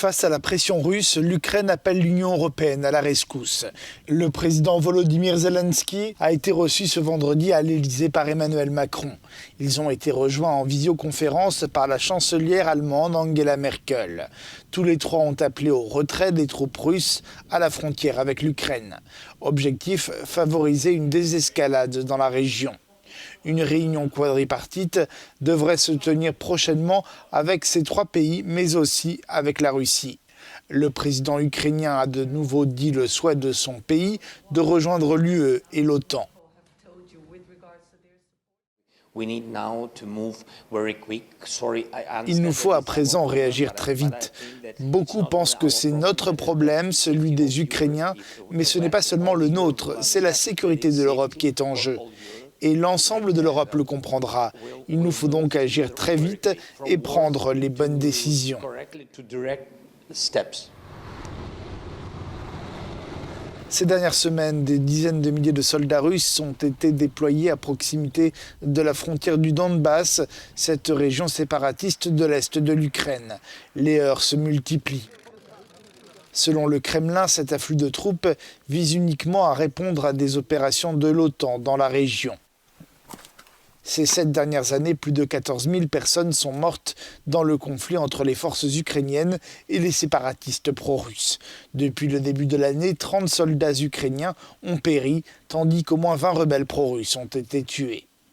Face à la pression russe, l'Ukraine appelle l'Union européenne à la rescousse. Le président Volodymyr Zelensky a été reçu ce vendredi à l'Élysée par Emmanuel Macron. Ils ont été rejoints en visioconférence par la chancelière allemande Angela Merkel. Tous les trois ont appelé au retrait des troupes russes à la frontière avec l'Ukraine. Objectif, favoriser une désescalade dans la région. Une réunion quadripartite devrait se tenir prochainement avec ces trois pays, mais aussi avec la Russie. Le président ukrainien a de nouveau dit le souhait de son pays de rejoindre l'UE et l'OTAN. Il nous faut à présent réagir très vite. Beaucoup pensent que c'est notre problème, celui des Ukrainiens, mais ce n'est pas seulement le nôtre, c'est la sécurité de l'Europe qui est en jeu. Et l'ensemble de l'Europe le comprendra. Il nous faut donc agir très vite et prendre les bonnes décisions. Ces dernières semaines, des dizaines de milliers de soldats russes ont été déployés à proximité de la frontière du Donbass, cette région séparatiste de l'est de l'Ukraine. Les heurts se multiplient. Selon le Kremlin, cet afflux de troupes vise uniquement à répondre à des opérations de l'OTAN dans la région. Ces 7 dernières années, plus de 14 000 personnes sont mortes dans le conflit entre les forces ukrainiennes et les séparatistes pro-russes. Depuis le début de l'année, 30 soldats ukrainiens ont péri, tandis qu'au moins 20 rebelles pro-russes ont été tués.